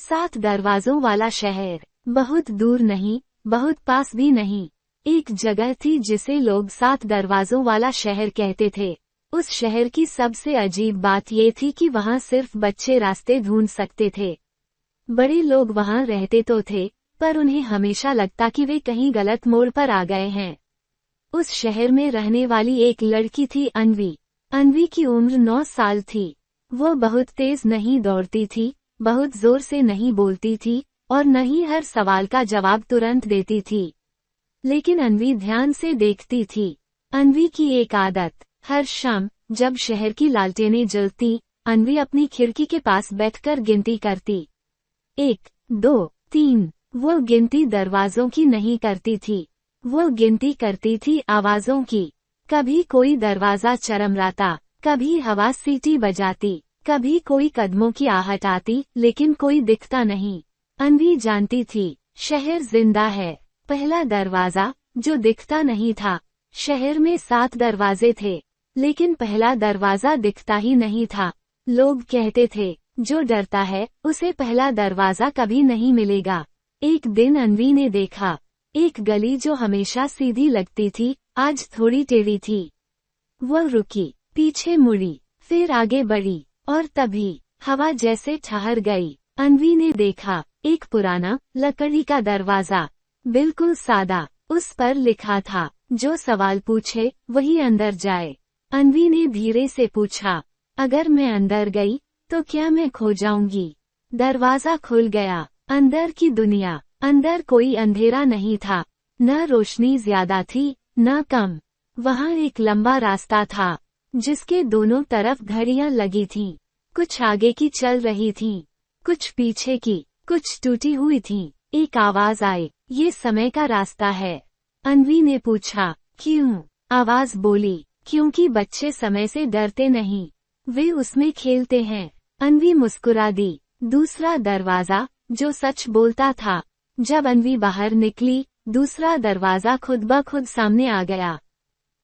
7 दरवाजों वाला शहर, बहुत दूर नहीं, बहुत पास भी नहीं। एक जगह थी जिसे लोग 7 दरवाजों वाला शहर कहते थे। उस शहर की सबसे अजीब बात ये थी कि वहाँ सिर्फ बच्चे रास्ते ढूंढ सकते थे। बड़े लोग वहाँ रहते तो थे, पर उन्हें हमेशा लगता कि वे कहीं गलत मोड़ पर आ गए हैं। उस शहर में रहने वाली एक लड़की थी अन्वी। अन्वी की उम्र 9 साल थी। वो बहुत तेज नहीं दौड़ती थी, बहुत जोर से नहीं बोलती थी, और न ही हर सवाल का जवाब तुरंत देती थी। लेकिन अन्वी ध्यान से देखती थी। अन्वी की एक आदत, हर शाम जब शहर की लालटेनें जलती, अन्वी अपनी खिड़की के पास बैठकर गिनती करती। 1, 2, 3। वो गिनती दरवाजों की नहीं करती थी, वो गिनती करती थी आवाजों की। कभी कोई दरवाजा चरमराता, कभी हवा सीटी बजाती, कभी कोई कदमों की आहट आती, लेकिन कोई दिखता नहीं। अन्वी जानती थी, शहर जिंदा है। पहला दरवाजा, जो दिखता नहीं था। शहर में 7 दरवाजे थे, लेकिन पहला दरवाजा दिखता ही नहीं था। लोग कहते थे, जो डरता है, उसे पहला दरवाजा कभी नहीं मिलेगा। एक दिन अन्वी ने देखा, एक गली जो हमेशा सीधी लगती थी, आज थोड़ी टेढ़ी थी। वह रुकी, पीछे मुड़ी, फिर आगे बढ़ी, और तभी हवा जैसे ठहर गई। अन्वी ने देखा, एक पुराना लकड़ी का दरवाजा, बिल्कुल सादा। उस पर लिखा था, जो सवाल पूछे वही अंदर जाए। अन्वी ने धीरे से पूछा, अगर मैं अंदर गई तो क्या मैं खो जाऊंगी? दरवाजा खुल गया। अंदर की दुनिया। अंदर कोई अंधेरा नहीं था, न रोशनी ज्यादा थी, न कम। वहाँ एक लंबा रास्ता था, जिसके दोनों तरफ घड़ियां लगी थीं। कुछ आगे की चल रही थीं, कुछ पीछे की, कुछ टूटी हुई थीं। एक आवाज आई, ये समय का रास्ता है। अन्वी ने पूछा, क्यों? आवाज बोली, क्योंकि बच्चे समय से डरते नहीं, वे उसमें खेलते हैं। अन्वी मुस्कुरा दी। दूसरा दरवाजा, जो सच बोलता था। जब अन्वी बाहर निकली, दूसरा दरवाजा खुद ब खुद सामने आ गया।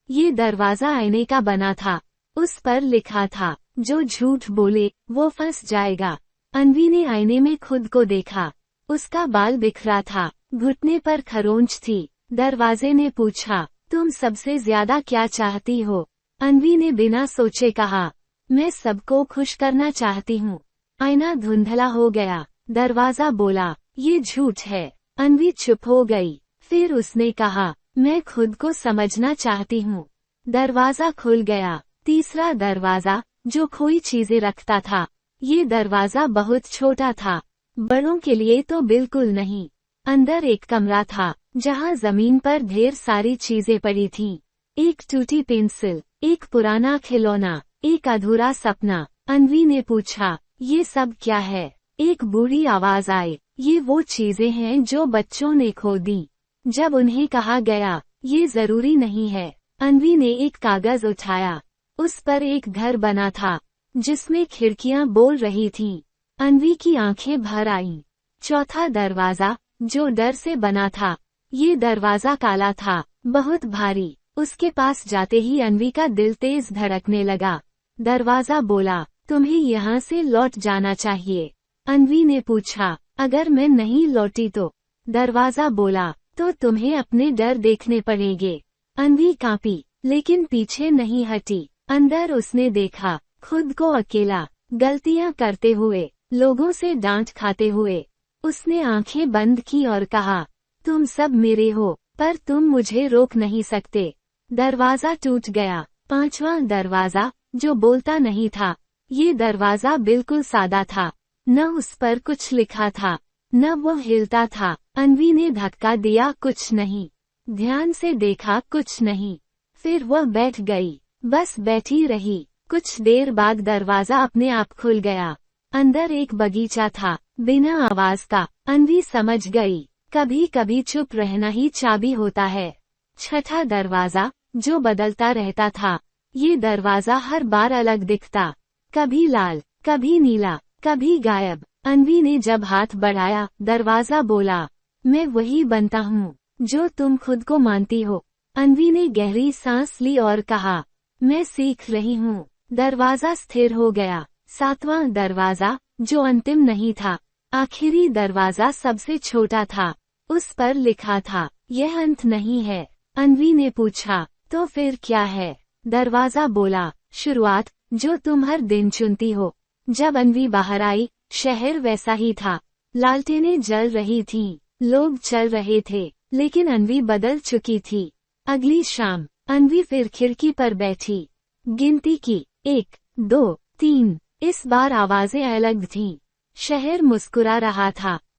ये दरवाजा आईने का बना था। उस पर लिखा था, जो झूठ बोले वो फंस जाएगा। अन्वी ने आईने में खुद को देखा। उसका बाल बिखरा था, घुटने पर खरोंच थी। दरवाजे ने पूछा, तुम सबसे ज्यादा क्या चाहती हो? अन्वी ने बिना सोचे कहा, मैं सबको खुश करना चाहती हूँ। आईना धुंधला हो गया। दरवाजा बोला, ये झूठ है। अन्वी चुप हो गई। फिर उसने कहा, मैं खुद को समझना चाहती हूँ। दरवाजा खुल गया। तीसरा दरवाजा, जो खोई चीजें रखता था। ये दरवाजा बहुत छोटा था, बड़ों के लिए तो बिल्कुल नहीं। अंदर एक कमरा था, जहाँ जमीन पर ढेर सारी चीजें पड़ी थीं। एक टूटी पेंसिल, एक पुराना खिलौना, एक अधूरा सपना। अन्वी ने पूछा, ये सब क्या है? एक बूढ़ी आवाज आई, ये वो चीजें हैं जो बच्चों ने खो दी, जब उन्हें कहा गया, ये जरूरी नहीं है। अन्वी ने एक कागज उठाया। उस पर एक घर बना था, जिसमें खिड़कियां बोल रही थीं। अन्वी की आंखें भर आईं। चौथा दरवाजा, जो डर से बना था। ये दरवाजा काला था, बहुत भारी। उसके पास जाते ही अन्वी का दिल तेज धड़कने लगा। दरवाजा बोला, तुम्हें यहाँ से लौट जाना चाहिए। अन्वी ने पूछा, अगर मैं नहीं लौटी तो? दरवाजा बोला, तो तुम्हें अपने डर देखने पड़ेंगे। अन्वी कांपी, लेकिन पीछे नहीं हटी। अंदर उसने देखा, खुद को अकेला, गलतियां करते हुए, लोगों से डांट खाते हुए। उसने आंखें बंद की और कहा, तुम सब मेरे हो, पर तुम मुझे रोक नहीं सकते। दरवाजा टूट गया। पांचवा दरवाजा, जो बोलता नहीं था। ये दरवाजा बिल्कुल सादा था, न उस पर कुछ लिखा था, न वो हिलता था। अन्वी ने धक्का दिया, कुछ नहीं। ध्यान से देखा, कुछ नहीं। फिर वह बैठ गई, बस बैठी रही। कुछ देर बाद दरवाजा अपने आप खुल गया। अंदर एक बगीचा था, बिना आवाज का। अन्वी समझ गई, कभी कभी चुप रहना ही चाबी होता है। छठा दरवाजा, जो बदलता रहता था। ये दरवाजा हर बार अलग दिखता, कभी लाल, कभी नीला, कभी गायब। अन्वी ने जब हाथ बढ़ाया, दरवाजा बोला, मैं वही बनता हूँ, जो तुम खुद को मानती हो। अन्वी ने गहरी सांस ली और कहा, मैं सीख रही हूँ। दरवाजा स्थिर हो गया। सातवां दरवाजा, जो अंतिम नहीं था। आखिरी दरवाजा सबसे छोटा था। उस पर लिखा था, यह अंत नहीं है। अन्वी ने पूछा, तो फिर क्या है? दरवाजा बोला, शुरुआत, जो तुम हर दिन चुनती हो। जब अन्वी बाहर आई, शहर वैसा ही था। लालटेनें जल रही थीं, लोग चल रहे थे, लेकिन अन्वी बदल चुकी थी। अगली शाम, अन्वी फिर खिड़की पर बैठी। गिनती की, 1, 2, 3। इस बार आवाजें अलग थीं। शहर मुस्कुरा रहा था।